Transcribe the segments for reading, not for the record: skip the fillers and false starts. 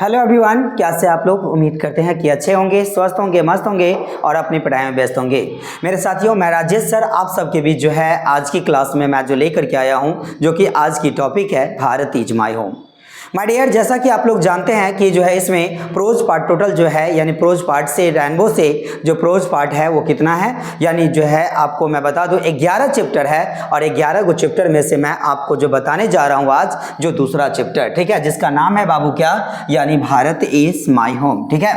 Hello everyone, कैसे आप लोग। उम्मीद करते हैं कि अच्छे होंगे, स्वस्थ होंगे, मस्त होंगे और अपनी पढ़ाई में व्यस्त होंगे। मेरे साथियों, मैं राजेश सर आप सबके बीच जो है आज की क्लास में मैं जो लेकर के आया हूं, जो कि आज की टॉपिक है Bharat is my home. My dear, जैसा कि आप लोग जानते हैं कि जो है इसमें प्रोज पार्ट टोटल जो है यानी प्रोज पार्ट से रेनबो से जो प्रोज पार्ट है वो कितना है, यानी जो है आपको मैं बता दूं 11 चैप्टर है और 11 को चैप्टर में से मैं आपको जो बताने जा रहा हूं आज जो दूसरा चैप्टर, ठीक है, जिसका नाम है बाबू क्या, यानी भारत इज माय होम। ठीक है,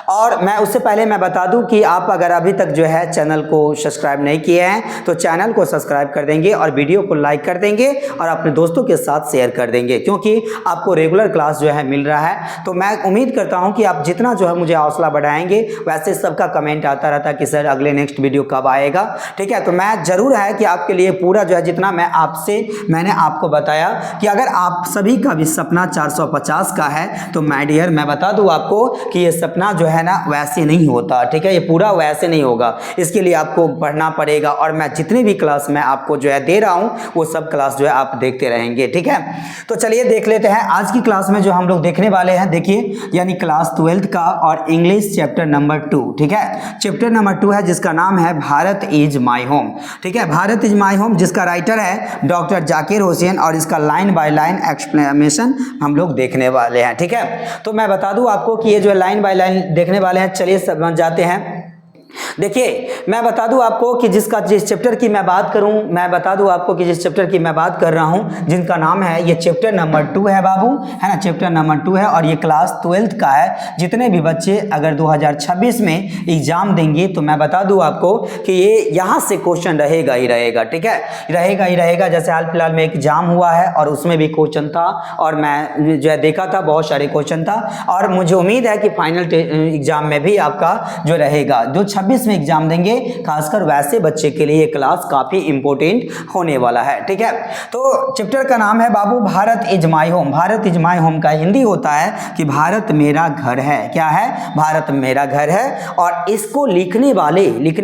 और मैं उससे पहले मैं बता दूं कि आप अगर अभी तक जो है चैनल को सब्सक्राइब नहीं किए हैं तो चैनल को सब्सक्राइब कर देंगे और वीडियो को लाइक कर देंगे और अपने दोस्तों के साथ शेयर कर देंगे, क्योंकि आपको रेगुलर क्लास जो है मिल रहा है। तो मैं उम्मीद करता हूं कि आप जितना जो है मुझे हौसला बढ़ाएंगे, वैसे सबका कमेंट आता रहता है कि सर अगले नेक्स्ट वीडियो कब आएगा। ठीक है, तो मैं जरूर है कि आपके लिए पूरा जो है जितना मैंने आपको बताया कि अगर आप सभी का भी सपना 450 का है तो माय डियर मैं बता दूं आपको कि ये सपना जो है ना वैसे नहीं होता। ठीक है, ये पूरा वैसे नहीं होगा, इसके लिए आपको पढ़ना पड़ेगा और मैं जितनी भी क्लास मैं आपको जो है दे रहा हूं वो सब क्लास जो है आप देखते रहेंगे। ठीक है, तो चलिए देख लेते हैं आज की क्लास में जो हम लोग देखने वाले हैं। देखिए, यानी क्लास 12th का और इंग्लिश चैप्टर नंबर 2। ठीक है, चैप्टर नंबर 2 है जिसका नाम है भारत इज माय होम। ठीक है, भारत इज माय होम, जिसका राइटर है डॉक्टर जाकिर हुसैन और इसका लाइन बाय लाइन एक्सप्लेनेशन हम लोग देखने वाले हैं। ठीक है, तो मैं बता दूं आपको कि ये जो लाइन बाय लाइन देखने वाले हैं, चलिए समझ जाते हैं। देखिए, मैं बता दूं आपको कि जिस चैप्टर की मैं बात करूं, मैं बता दूं आपको कि जिस चैप्टर की मैं बात कर रहा हूं जिनका नाम है, ये चैप्टर नंबर 2 है बाबू, है ना, चैप्टर नंबर 2 है और ये क्लास 12th का है। जितने भी बच्चे अगर 2026 में एग्जाम देंगे तो मैं बता दूं आपको कि ये यहाँ से क्वेश्चन रहेगा ही रहेगा। ठीक है, रहेगा ही रहेगा। जैसे हाल फिलहाल में एग्जाम हुआ है और उसमें भी क्वेश्चन था और मैं जो है देखा था, बहुत सारे क्वेश्चन था और मुझे उम्मीद है कि फाइनल एग्जाम में भी आपका जो रहेगा, जो 26 में एग्जाम देंगे, खासकर वैसे बच्चे के लिए ये क्लास काफी इंपॉर्टेंट होने वाला है। ठीक है, तो चैप्टर का नाम है बाबू Bharat is my home. Bharat is my home का हिंदी होता है कि भारत मेरा घर है। क्या है? भारत मेरा घर है। और इसको लिखने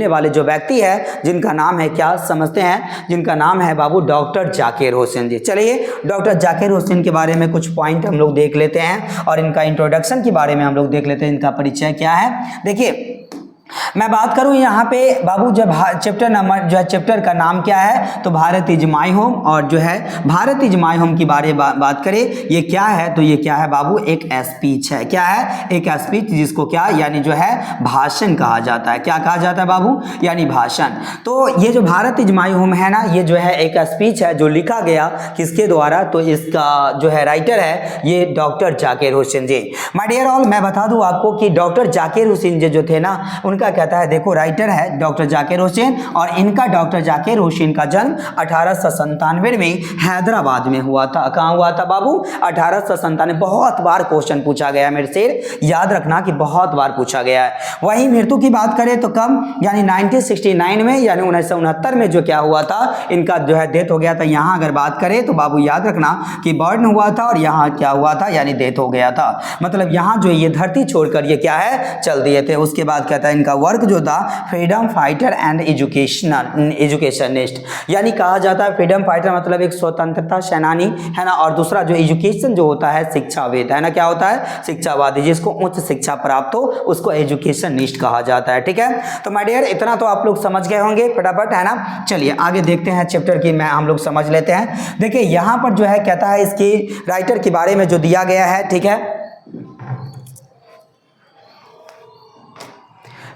वाले जो व्यक्ति है जिनका नाम है, क्या समझते हैं, जिनका नाम है बाबू डॉक्टर जाकिर हुसैन जी। चलिए डॉक्टर जाकिर हुसैन के बारे में कुछ पॉइंट हम लोग देख लेते हैं और इनका इंट्रोडक्शन के बारे में हम लोग देख लेते हैं, इनका परिचय क्या है। देखिए, मैं बात करूं यहाँ पे बाबू, जब चैप्टर नंबर जो है चैप्टर का नाम क्या है तो भारत इज माय होम, और जो है भारत इज माय होम की बात करें, ये क्या है तो ये क्या है बाबू, एक स्पीच है। क्या है? एक स्पीच, जिसको क्या यानी जो है भाषण कहा जाता है। क्या कहा जाता है बाबू? यानी भाषण। तो ये जो भारत इज माय होम है ना, ये जो है एक स्पीच है जो लिखा गया किसके द्वारा, तो इसका जो है राइटर है ये doctor Zakir Hussain ji. My dear all, मैं बता दूं आपको कि डॉक्टर जाकिर हुसैन जी जो थे ना, उनका कहता है, देखो राइटर है डॉक्टर जाकिर हुसैन और इनका डॉक्टर जाकिर हुसैन का जन्म 1897 में हैदराबाद में हुआ था। कहां हुआ था बाबू? 1897। बहुत बार क्वेश्चन पूछा गया है मेरे से, याद रखना कि बहुत बार पूछा गया है। वही मृत्यु की बात करें तो कब, यानी 1969 में, यानी 1969 में जो क्या हुआ था, इनका जो है डेथ हो गया था। यहां अगर बात करें तो बाबू याद रखना कि बर्न हुआ था और यहां क्या हुआ था, यानी डेथ हो गया था। मतलब यहां जो ये धरती छोड़कर ये क्या है, चल दिए थे। उसके बाद कहता है इनका वर्क जो था फ्रीडम फाइटर एंड एजुकेशनिस्ट, यानी कहा जाता है फ्रीडम फाइटर मतलब एक स्वतंत्रता सेनानी, है ना, और दूसरा जो एजुकेशन जो होता है शिक्षाविद, है ना, क्या होता है, शिक्षावादी, जिसको उच्च शिक्षा प्राप्त हो उसको एजुकेशनिस्ट कहा जाता है। ठीक है, तो माय डियर इतना तो आप लोग समझ गए होंगे फटाफट, है ना। चलिए आगे देखते हैं चैप्टर की, मैं हम लोग समझ लेते हैं। देखिए यहाँ पर जो है कहता है इसकी राइटर के बारे में जो दिया गया है, ठीक है,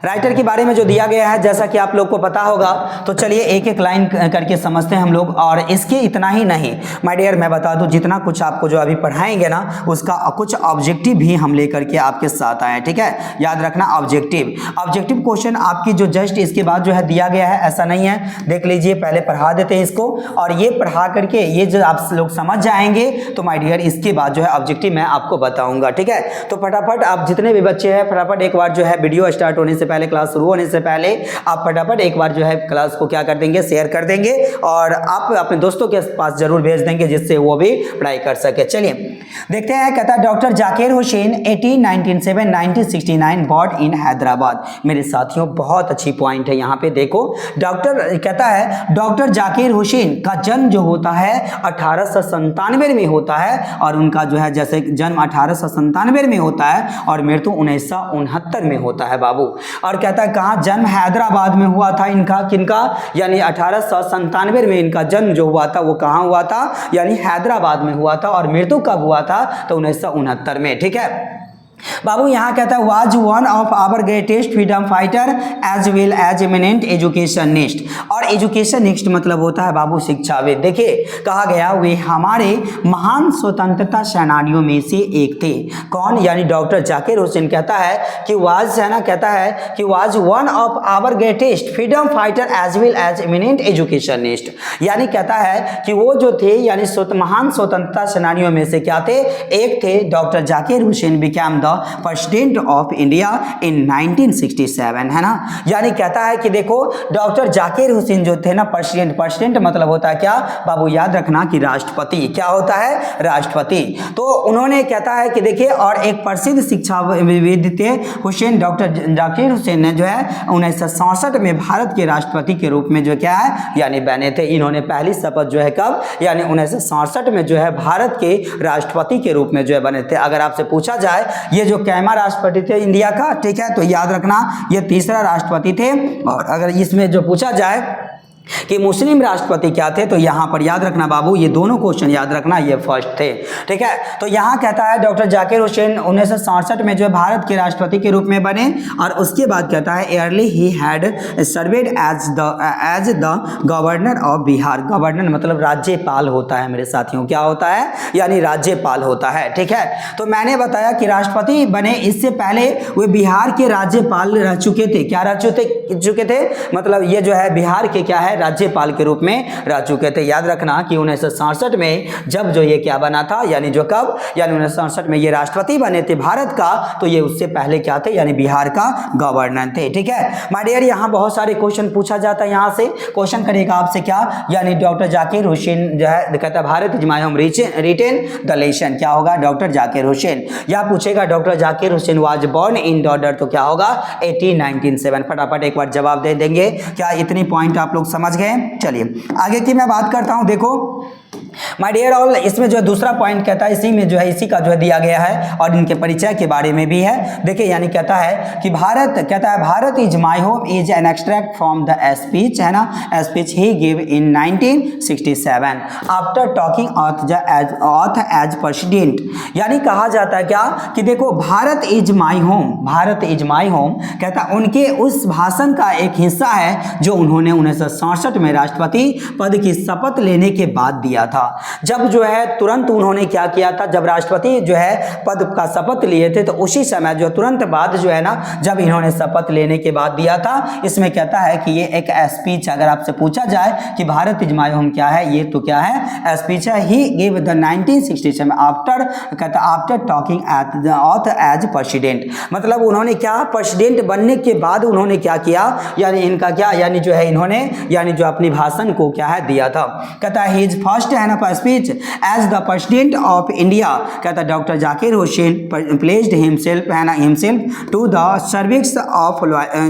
राइटर के बारे में जो दिया गया है, जैसा कि आप लोग को पता होगा, तो चलिए एक एक लाइन करके समझते हैं हम लोग। और इसके इतना ही नहीं माय डियर, मैं बता दूं जितना कुछ आपको जो अभी पढ़ाएंगे ना, उसका कुछ ऑब्जेक्टिव भी हम लेकर के आपके साथ आए। ठीक है, याद रखना ऑब्जेक्टिव क्वेश्चन आपकी जो जस्ट इसके बाद जो है दिया गया है, ऐसा नहीं है। देख लीजिए, पहले पढ़ा देते हैं इसको और ये पढ़ा करके ये जो आप लोग समझ जाएंगे तो माय डियर इसके बाद जो है ऑब्जेक्टिव मैं आपको बताऊंगा। ठीक है, तो फटाफट आप जितने भी बच्चे हैं फटाफट एक बार जो है वीडियो स्टार्ट होने से पहले, क्लास शुरू होने से पहले आप फटाफट एक बार जो है क्लास को क्या कर देंगे, शेयर कर देंगे और आप अपने दोस्तों के पास जरूर भेज देंगे जिससे वो भी पढ़ाई कर सके। चलिए देखते हैं, कहता है doctor Zakir Hussain 1969 born in Hyderabad. मेरे साथियों बहुत अच्छी पॉइंट है यहाँ पे, देखो डॉक्टर कहता है डॉक्टर जाकिर हुसैन का जन्म जो होता है 1897 में होता है और उनका जो है जैसे जन्म 1897 में होता है और मृत्यु 1969 में होता है बाबू। और कहता है कहाँ जन्म, हैदराबाद में हुआ था इनका, किनका, यानी 1897 में इनका जन्म जो हुआ था वो कहाँ हुआ था, यानी हैदराबाद में हुआ था और मृत्यु कब हुआ था, तो 1969 में। ठीक है बाबू, यहाँ कहता है was one of our greatest freedom fighter as well as eminent educationist. और एजुकेशनिस्ट मतलब होता है बाबू शिक्षाविद। देखिए कहा गया वे हमारे महान स्वतंत्रता सेनानियों में से एक थे। कौन, यानी डॉक्टर जाकिर हुसैन कहता है कि वाज है ना, कहता है कि was one of our greatest freedom fighter as well as eminent educationist, यानी कहता है कि वो जो थे यानी महान स्वतंत्रता सेनानियों में से क्या थे, एक थे doctor Zakir Hussain become president of India in 1967, है ना। यानी कहता है कि देखो डॉक्टर जाकिर हुसैन जो थे ना प्रेसिडेंट मतलब होता है क्या बाबू, याद रखना कि राष्ट्रपति, क्या होता है, राष्ट्रपति। तो उन्होंने कहता है कि देखिए और एक प्रसिद्ध शिक्षाविद थे हुसैन, डॉक्टर जाकिर हुसैन ने जो है 1967 में भारत के राष्ट्रपति के रूप में जो क्या है यानी बने थे। इन्होंने पहली शपथ जो है कब, यानी 1967 में जो है भारत के राष्ट्रपति के रूप में जो है बने थे। अगर आपसे पूछा जाए ये जो कैमा राष्ट्रपति थे इंडिया का, ठीक है, तो याद रखना ये तीसरा राष्ट्रपति थे। और अगर इसमें जो पूछा जाए कि मुस्लिम राष्ट्रपति क्या थे, तो यहाँ पर याद रखना बाबू, ये दोनों क्वेश्चन याद रखना, ये फर्स्ट थे। ठीक है, तो यहाँ कहता है डॉक्टर जाकिर हुसैन 1967 में जो है भारत के राष्ट्रपति के रूप में बने और उसके बाद कहता है early he had served as the governor of Bihar. Governor मतलब राज्यपाल होता है मेरे साथियों, क्या होता है, यानी राज्यपाल होता है। ठीक है, तो मैंने बताया कि राष्ट्रपति बने, इससे पहले वे बिहार के राज्यपाल रह चुके थे। क्या रह चुके थे, मतलब ये जो है बिहार के क्या है, राज्यपाल के रूप में रह चुके थे। याद रखना कि 1967 में जब जो ये क्या बना था, यानी जो कब, यानी 1967 में ये राष्ट्रपति बने थे भारत का, तो ये उससे पहले क्या थे, यानी बिहार का गवर्नर थे। ठीक है माय डियर, यहाँ बहुत सारे क्वेश्चन पूछा जाता है। यहाँ से क्वेश्चन करेगा आपसे क्या, यानी डॉक्टर जाकिर हुसैन जो है कहता है Bharat is my home written the lesson, क्या होगा, डॉक्टर जाकिर हुसैन। या पूछेगा doctor Zakir Hussain was born in डॉडर, तो क्या होगा 1897। फटाफट एक बार जवाब दे देंगे। क्या इतनी पॉइंट आप लोग समझ गए? चलिए आगे की मैं बात करता हूं। देखो माय डियर ऑल, इसमें जो दूसरा पॉइंट कहता है इसी में जो है इसी का जो है दिया गया है और इनके परिचय के बारे में भी है। देखिए यानी कहता है कि भारत, कहता है Bharat is my home is an extract from the speech, है ना, speech he give in 1967 after talking oath as president. यानी कहा जाता है क्या कि देखो Bharat is my home, Bharat is my home, कहता है उनके उस भाषण का एक हिस्सा है जो उन्होंने 1967 में राष्ट्रपति पद की शपथ लेने के बाद दिया था। जब जो है तुरंत उन्होंने क्या किया था, जब राष्ट्रपति जो है पद का शपथ लिए थे, तो उसी समय जो तुरंत बाद जो है ना, जब इन्होंने शपथ लेने के बाद दिया था, इसमें कहता है कि ये एक स्पीच, अगर आपसे पूछा जाए कि भारत इज माय होम क्या है, ये तो क्या है, स्पीच है। ही गिव द 1967 आफ्टर, कहता after talking at the oath as president, मतलब उन्होंने क्या प्रेसिडेंट बनने के बाद उन्होंने क्या किया, यानी इनका क्या, यानी जो है इन्होंने यानी जो अपनी भाषण को क्या है दिया था। कहता है हिज फर्स्ट है ना speech as the president of India, कहता है doctor Zakir Hussain placed himself है ना himself to the service of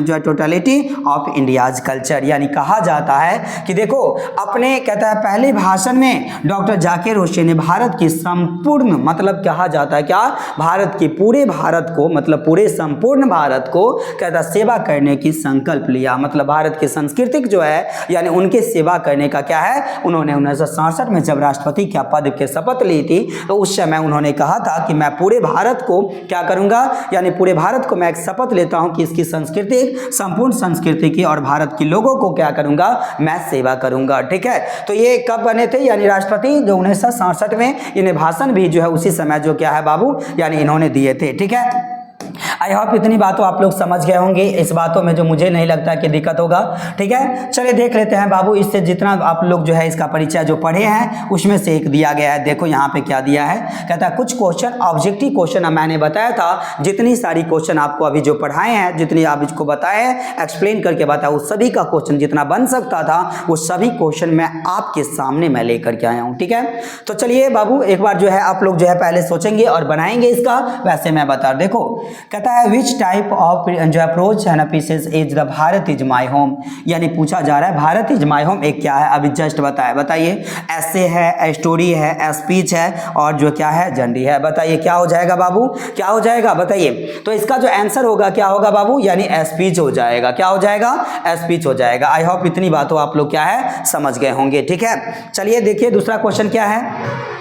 जो टोटलिटी ऑफ इंडियाज कल्चर। यानी कहा जाता है कि देखो अपने, कहता है पहले भाषण में डॉक्टर जाकिर हुसैन ने भारत की संपूर्ण, मतलब कहा जाता है क्या, भारत के पूरे भारत को, मतलब पूरे संपूर्ण भारत को कहता सेवा करने की संकल्प लिया। मतलब भारत की सांस्कृतिक जो है यानी उनके सेवा करने का क्या है, उन्होंने 1967 में जब राष्ट्रपति क्या पद के शपथ ली थी, तो उस समय उन्होंने कहा था कि मैं पूरे भारत को क्या करूंगा, यानी पूरे भारत को मैं एक शपथ लेता हूं कि इसकी संस्कृति, संपूर्ण संस्कृति की और भारत के लोगों को क्या करूंगा, मैं सेवा करूंगा। ठीक है, तो ये कब बने थे, यानी राष्ट्रपति जो 1967 में, इन्हें भाषण भी जो है उसी समय जो क्या है बाबू, यानी इन्होंने दिए थे। ठीक है, आई होप इतनी बातों आप लोग समझ गए होंगे, इस बातों में जो मुझे नहीं लगता कि दिक्कत होगा। ठीक है, चलिए देख लेते हैं बाबू, इससे जितना आप लोग जो है इसका परिचय जो पढ़े हैं उसमें से एक दिया गया है। देखो यहाँ पे क्या दिया है, कहता है कुछ क्वेश्चन ऑब्जेक्टिव क्वेश्चन, मैंने बताया था जितनी सारी क्वेश्चन आपको अभी जो पढ़ाए हैं, जितनी आप इसको बताए हैं, एक्सप्लेन करके बताया, उस सभी का क्वेश्चन जितना बन सकता था वो सभी क्वेश्चन मैं आपके सामने मैं लेकर के आया हूँ। ठीक है, तो चलिए बाबू एक बार जो है आप लोग जो है पहले सोचेंगे और बनाएंगे इसका, वैसे मैं बता। देखो कहता है विच टाइप ऑफ जो अप्रोच है ना pieces is the Bharat is my home, यानी पूछा जा रहा है भारत इज माई होम एक क्या है, अभी जस्ट बताया, बताइए। ऐसे है, स्टोरी है, स्पीच है और जो क्या है जनरी है, बताइए क्या हो जाएगा बाबू, क्या हो जाएगा बताइए। तो इसका जो आंसर होगा क्या होगा बाबू, यानी स्पीच हो जाएगा। क्या हो जाएगा, स्पीच हो जाएगा। आई होप इतनी बातों आप लोग क्या है समझ गए होंगे। ठीक है, चलिए देखिए दूसरा क्वेश्चन क्या है।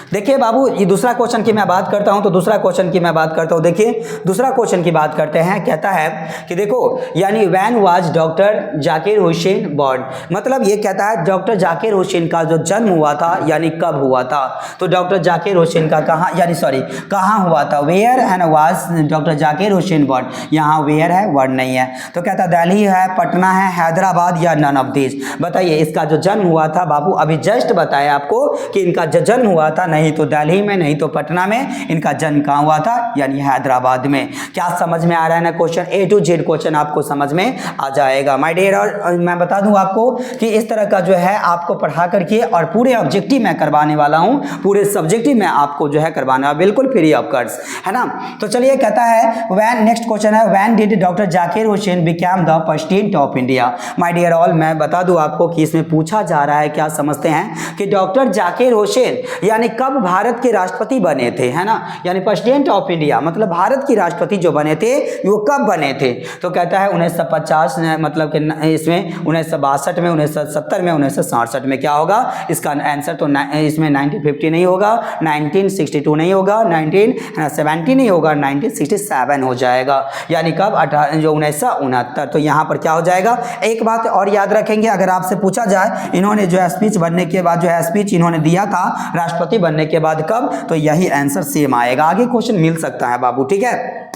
देखिए बाबू ये दूसरा क्वेश्चन की मैं बात करता हूं, तो दूसरा क्वेश्चन की मैं बात करता हूं। देखिए दूसरा क्वेश्चन की बात करते हैं। कहता है कि देखो यानी when was doctor Zakir Hussain born, मतलब ये कहता है डॉक्टर जाकिर हुसैन का जो जन्म हुआ था यानी कब हुआ था। तो डॉक्टर जाकिर हुसैन का कहाँ, यानी सॉरी कहाँ हुआ था, वेयर है ना was doctor Zakir Hussain born, यहाँ वेयर है वर्ड नहीं है। तो कहता है दिल्ली है, पटना है, हैदराबाद या नन ऑफ दिस, बताइए इसका जो जन्म हुआ था बाबू, अभी जस्ट बताया आपको कि इनका जो जन्म हुआ था नहीं तो दिल्ली में नहीं तो पटना में, इनका जन्म कहाँ हुआ था यानी हैदराबाद में। क्या समझ में आ रहा है ना, question A to Z question आपको समझ में आ जाएगा माय डियर। और मैं बता दूं आपको कि इस तरह का जो है आपको पढ़ा करके और पूरे ऑब्जेक्टिव मैं करवाने वाला हूं, पूरे सब्जेक्टिव में आपको जो है करवाना बिल्कुल फ्री ऑफ कॉस्ट है ना। तो चलिए कहता है व्हेन, नेक्स्ट क्वेश्चन है when did doctor Zakir Hussain become the president of India. My dear all मैं बता दूं आपको कि इसमें पूछा जा रहा है, क्या समझते हैं कि डॉक्टर जाकिर हुसैन यानी कब भारत के राष्ट्रपति बने थे, है ना, यानी प्रेसिडेंट ऑफ इंडिया मतलब भारत की राष्ट्रपति जो बने थे वो कब बने थे। तो कहता है 1950 मतलब कि इसमें 1962 में, 1970 में, 1967 में। क्या होगा इसका आंसर, तो इसमें 1950 नहीं होगा, 1962 नहीं होगा, 1970 नहीं होगा, 1967 हो जाएगा, यानी कब जो 1969। तो यहाँ पर क्या हो जाएगा, एक बात और याद रखेंगे, अगर आपसे पूछा जाए इन्होंने जो है स्पीच बनने के बाद जो है स्पीच इन्होंने दिया था राष्ट्रपति बनने के बाद कब, तो यही आंसर सेम आएगा। आगे क्वेश्चन मिल सकता है बाबू। ठीक है,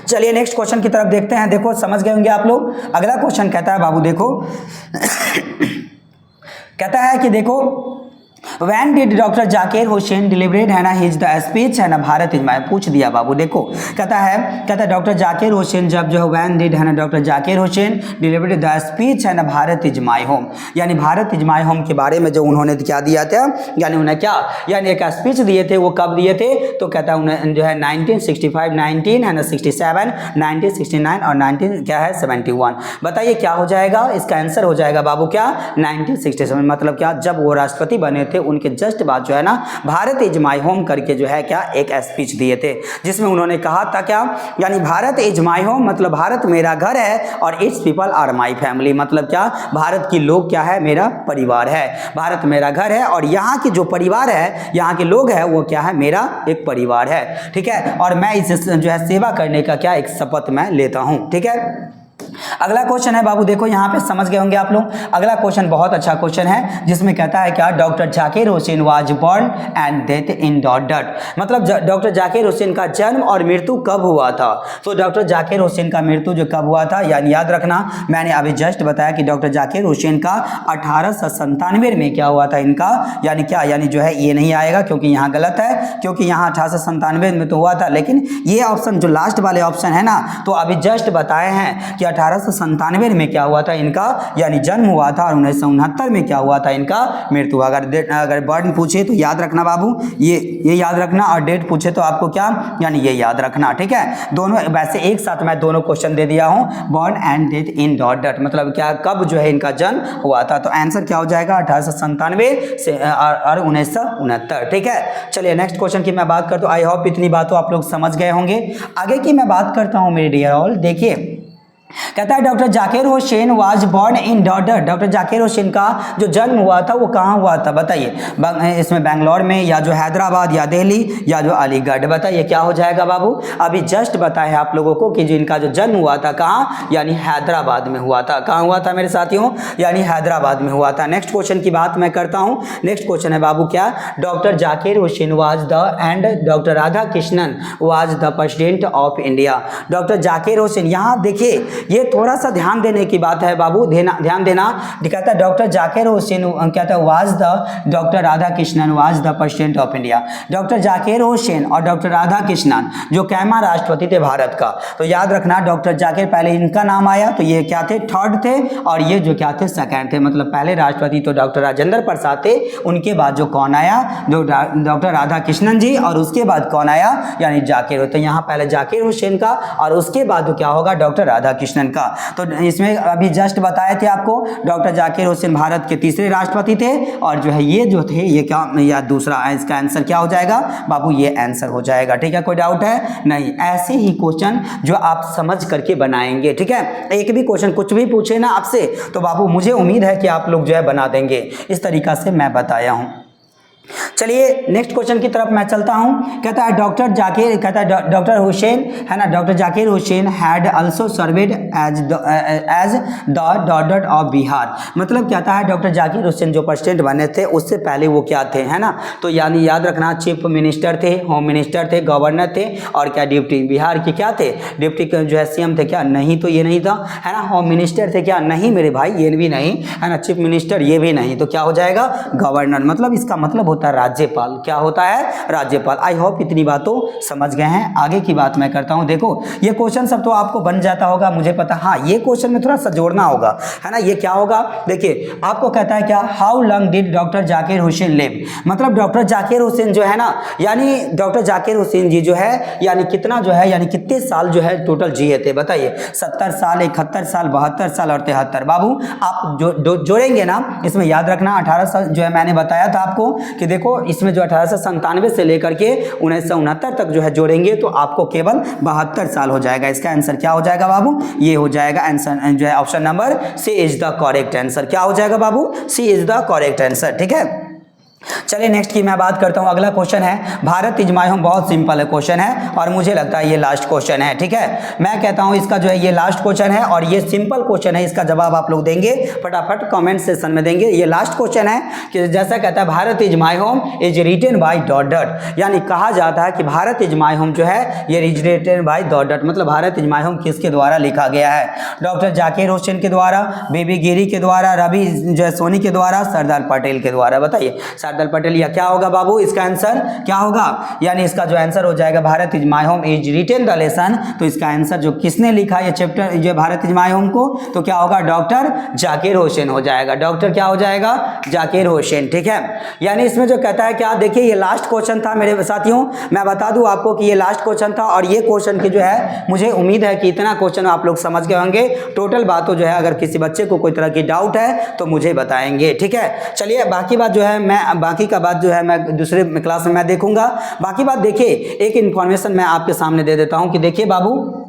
चलिए नेक्स्ट क्वेश्चन की तरफ देखते हैं। देखो समझ गए होंगे आप लोग। अगला क्वेश्चन कहता है बाबू देखो कहता है कि देखो When did doctor Zakir Hussain delivered है ना हिज द स्पीच है ना भारत इज माई, पूछ दिया बाबू। देखो कहता है डॉक्टर जाकिर हुसैन जब जो है व्हेन डिड है ना doctor Zakir Hussain delivered the speech है ना भारत इज माई होम, यानी भारत इज माई होम के बारे में जो उन्होंने क्या दिया था, यानी उन्हें क्या यानी एक स्पीच दिए थे, वो कब दिए थे। तो कहता है उन्हें जो है 1965, 19 है ना 67, 1969 और 19 क्या है 71। बताइए क्या हो जाएगा, इसका आंसर हो जाएगा बाबू क्या 1967, मतलब क्या जब वो राष्ट्रपति बने थे उनके जस्ट बाद जो है ना भारत इज माई होम करके जो है क्या एक स्पीच दिए थे, जिसमें उन्होंने कहा था क्या, यानी भारत इज माई होम मतलब भारत मेरा घर है और its people are my family, मतलब क्या भारत की लोग क्या है मेरा परिवार है, भारत मेरा घर है और यहाँ की जो परिवार है, यहाँ के लोग हैं वो क्या है मेरा एक परिवार है। ठीक है, और मैं इस जो है सेवा करने का क्या एक शपथ मैं लेता हूँ। ठीक है, अगला क्वेश्चन है बाबू, देखो यहाँ पे समझ गए होंगे आप लोग। अगला क्वेश्चन बहुत अच्छा क्वेश्चन है, जिसमें कहता है क्या doctor Zakir Hussain was born and death in dot, मतलब डॉक्टर जाकिर हुसैन का जन्म और मृत्यु कब हुआ था। तो डॉक्टर जाकिर हुसैन का मृत्यु जो कब हुआ था, यानी याद रखना मैंने अभी जस्ट बताया कि डॉक्टर जाकिर हुसैन का 1897 में क्या हुआ था इनका, यानी क्या यानी जो है ये नहीं आएगा क्योंकि यहाँ गलत है, क्योंकि यहाँ 1897 में तो हुआ था, लेकिन ये ऑप्शन जो लास्ट वाले ऑप्शन है ना, तो अभी जस्ट बताए हैं कि 1897 में क्या हुआ था इनका यानी जन्म हुआ था और 1969 में क्या हुआ था इनका मृत्यु। अगर बर्न पूछे तो याद रखना बाबू ये याद रखना, और डेट पूछे तो आपको क्या यानी ये याद रखना। ठीक है, दोनों वैसे एक साथ मैं दोनों क्वेश्चन दे दिया हूं, born and death in dot, मतलब क्या कब जो है इनका जन्म हुआ था। तो आंसर क्या हो जाएगा 1897 से और 1969। ठीक है, चलिए नेक्स्ट क्वेश्चन की मैं बात करता हूँ। आई होप इतनी बातों आप लोग समझ गए होंगे। आगे की मैं बात करता हूँ मेरे डियर ऑल। देखिए कहता है doctor Zakir Hussain was born in डॉडर। Doctor Zakir Hussain का जो जन्म हुआ था वो कहाँ हुआ था बताइए। इसमें बेंगलोर में, या जो हैदराबाद, या दिल्ली, या जो अलीगढ़। बताइए क्या हो जाएगा बाबू। अभी जस्ट बताया आप लोगों को कि जो इनका जो जन्म हुआ था कहाँ, यानी हैदराबाद में हुआ था। कहाँ हुआ था मेरे साथियों, यानी हैदराबाद में हुआ था। नेक्स्ट क्वेश्चन की बात मैं करता हूँ। नेक्स्ट क्वेश्चन है बाबू क्या, doctor Zakir Hussain was the end doctor Radha Krishnan was the president of India. Doctor Zakir Hussain, यहाँ देखिए ये थोड़ा सा ध्यान देने की बात है बाबू, ध्यान देना। कहता है डॉक्टर जाकिर हुसैन कहता है was the, doctor Radha Krishnan was the president of India. Doctor Zakir Hussain और डॉक्टर राधा कृष्णन जो कैमा राष्ट्रपति थे भारत का, तो याद रखना डॉक्टर जाकिर पहले इनका नाम आया तो ये क्या थे, थर्ड थे, और ये जो क्या थे, सेकंड थे। मतलब पहले राष्ट्रपति तो डॉक्टर राजेंद्र प्रसाद थे, उनके बाद जो कौन आया, जो डॉक्टर राधा कृष्णन जी, और उसके बाद कौन आया, यानी जाकिर। तो यहाँ पहले जाकिर हुसैन का और उसके बाद क्या होगा, डॉक्टर राधा कृष्णन का। तो इसमें अभी जस्ट बताए थे आपको, डॉक्टर जाकिर हुसैन भारत के तीसरे राष्ट्रपति थे, और जो है ये जो थे ये क्या, या दूसरा, इसका आंसर क्या हो जाएगा बाबू, ये आंसर हो जाएगा। ठीक है, कोई डाउट है नहीं। ऐसे ही क्वेश्चन जो आप समझ करके बनाएंगे। ठीक है, एक भी क्वेश्चन कुछ भी पूछे ना आपसे तो बाबू मुझे उम्मीद है कि आप लोग जो है बना देंगे। इस तरीका से मैं बताया हूं। चलिए नेक्स्ट क्वेश्चन की तरफ मैं चलता हूं। कहता है डॉक्टर जाकिर, कहता है डॉक्टर हुसैन है ना, doctor Zakir Hussain had also served as the daughter of Bihar. मतलब कहता है डॉक्टर जाकिर हुसैन जो प्रेसिडेंट बने थे उससे पहले वो क्या थे, है ना, तो यानी याद रखना चीफ मिनिस्टर थे, होम मिनिस्टर थे, गवर्नर थे, और क्या डिप्टी, बिहार के क्या थे, डिप्टी जो है सीएम थे क्या, नहीं तो ये नहीं था, है ना। होम मिनिस्टर थे क्या, नहीं मेरे भाई ये भी नहीं, है ना। चीफ मिनिस्टर ये भी नहीं, तो क्या हो जाएगा, गवर्नर। मतलब इसका मतलब होता है राज्यपाल। क्या होता है, राज्यपाल। आई होप इतनी बातों समझ गए हैं। आगे की बात मैं करता हूं। देखो ये क्वेश्चन सब तो आपको बन जाता होगा मुझे पता, हाँ ये क्वेश्चन में थोड़ा सा जोड़ना होगा, है ना। ये क्या होगा, देखिए आपको कहता है क्या, how long did doctor Zakir Hussain live. मतलब डॉक्टर जाकिर हुसैन जो है ना, यानी डॉक्टर जाकिर हुसैन जी जो है यानी कितना जो है, यानी कितने साल जो है टोटल जिए थे बताइए। 70 साल, 71 साल, 72 साल और 73। बाबू आप जोड़ेंगे ना, इसमें याद रखना 18 साल जो है मैंने बताया था आपको कि देखो इसमें जो 1897 से लेकर के 1969 तक जो है जोड़ेंगे तो आपको केवल 72 साल हो जाएगा। इसका आंसर क्या हो जाएगा बाबू, ये हो जाएगा आंसर जो है option number C is the correct answer. क्या हो जाएगा बाबू, C is the correct answer. ठीक है, चलिए नेक्स्ट की मैं बात करता हूं। अगला क्वेश्चन है भारत इज माय होम। बहुत सिंपल है क्वेश्चन है और मुझे लगता है ये लास्ट क्वेश्चन है। ठीक है, मैं कहता हूं इसका जो है ये लास्ट क्वेश्चन है और ये सिंपल क्वेश्चन है। इसका जवाब आप लोग देंगे फटाफट कमेंट सेक्शन में देंगे। ये लास्ट क्वेश्चन है कि जैसा कहता है Bharat is my home is written by डॉडर, यानी कहा जाता है कि भारत इज माय होम जो है ये इज रिटन बाय डॉडर। मतलब भारत इज माय होम किसके द्वारा लिखा गया है, डॉक्टर जाकिर हुसैन के द्वारा, बेबी गिरी के द्वारा, रवि जो है सोनी के द्वारा, सरदार पटेल के द्वारा। बताइए सरदार पटेल, या क्या होगा बाबू इसका आंसर क्या होगा, यानी इसका जो आंसर हो जाएगा Bharat is my home is written the lesson. तो इसका आंसर जो किसने लिखा ये चैप्टर जो भारत इज माय होम को, तो क्या होगा डॉक्टर जाकिर हुसैन हो जाएगा। डॉक्टर क्या हो जाएगा, जाकिर हुसैन। ठीक है, यानी इसमें जो कहता है क्या, देखिए ये लास्ट क्वेश्चन था मेरे साथियों। मैं बता दूं आपको कि ये लास्ट क्वेश्चन था और ये क्वेश्चन की जो है मुझे उम्मीद है कि इतना क्वेश्चन आप लोग समझ गए होंगे। टोटल बातों जो है अगर किसी बच्चे को कोई तरह की डाउट है तो मुझे बताएंगे। ठीक है, चलिए बाकी बात जो है मैं बाकी का बात जो है मैं दूसरे क्लास में मैं देखूंगा। बाकी बात देखिए एक इन्फॉर्मेशन मैं आपके सामने दे देता हूं कि देखिए बाबू,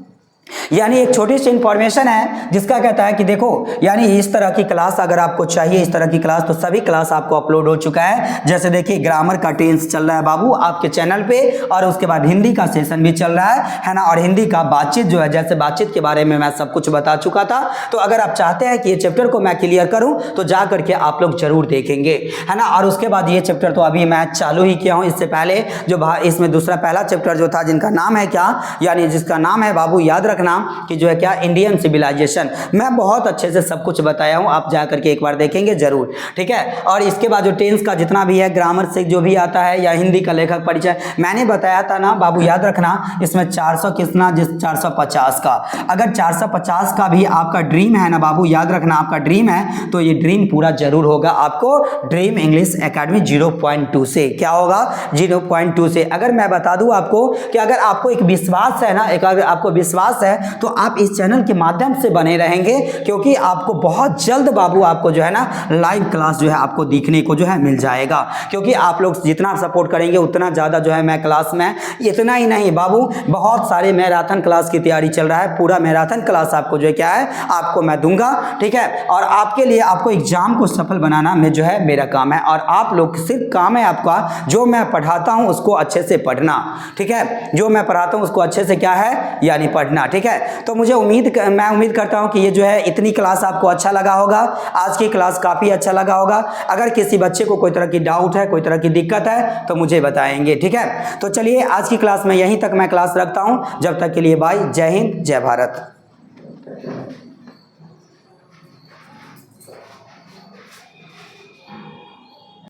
यानी एक छोटी सी इंफॉर्मेशन है जिसका कहता है कि देखो यानी इस तरह की क्लास अगर आपको चाहिए, इस तरह की क्लास, तो सभी क्लास आपको अपलोड हो चुका है। जैसे देखिए ग्रामर का टेंस चल रहा है बाबू आपके चैनल पे, और उसके बाद हिंदी का सेशन भी चल रहा है ना, और हिंदी का बातचीत जो है, जैसे बातचीत के बारे में मैं सब कुछ बता चुका था। तो अगर आप चाहते हैं कि ये चैप्टर को मैं क्लियर करूं तो जा करके आप लोग जरूर देखेंगे, है ना। और उसके बाद ये चैप्टर तो अभी मैं चालू ही किया हूँ। इससे पहले जो इसमें दूसरा पहला चैप्टर जो था जिनका नाम है क्या, यानी जिसका नाम है बाबू याद रखना कि जो है क्या, इंडियन सिविलाइजेशन। मैं बहुत अच्छे से सब कुछ बताया हूं, आप जा करके एक बार देखेंगे जरूर। ठीक है, और इसके बाद जो टेंस का जितना भी है, ग्रामर से जो भी आता है, या हिंदी का लेखक परिचय मैंने बताया था ना बाबू, याद रखना इसमें 400 कितना 450 का, अगर 450 का भी आपका ड्रीम है ना बाबू, याद रखना आपका ड्रीम है तो ये ड्रीम पूरा जरूर होगा आपको ड्रीम इंग्लिश एकेडमी 0.2 से। क्या होगा 0.2 से। अगर मैं बता दूं आपको कि अगर आपको एक विश्वास है ना, एक अगर आपको विश्वास है तो आप इस चैनल के माध्यम से बने रहेंगे, क्योंकि आपको बहुत जल्द बाबू आपको जो है ना लाइव क्लास जो है आपको देखने को जो है मिल जाएगा। क्योंकि आप लोग जितना सपोर्ट करेंगे उतना ज़्यादा जो है मैं क्लास में, इतना ही नहीं बाबू, बहुत सारे मैराथन क्लास की तैयारी चल रहा है। पूरा मैराथन क्लास आपको जो है क्या है आपको मैं दूंगा, ठीक है। और आपके लिए आपको एग्जाम को सफल बनाना में जो है मेरा काम है, और आप लोग सिर्फ काम है आपका जो मैं पढ़ाता हूं उसको अच्छे से पढ़ना, ठीक है। जो मैं पढ़ाता हूं उसको अच्छे से क्या है यानी पढ़ना, ठीक है। तो मुझे मैं उम्मीद करता हूं कि ये जो है इतनी क्लास आपको अच्छा लगा होगा। आज की क्लास काफ़ी अच्छा लगा होगा। अगर किसी बच्चे को कोई तरह की डाउट है, कोई तरह की दिक्कत है तो मुझे बताएंगे, ठीक है। तो चलिए आज की क्लास में यहीं तक मैं क्लास रखता हूं। जब तक के लिए बाय, जय हिंद, जय भारत।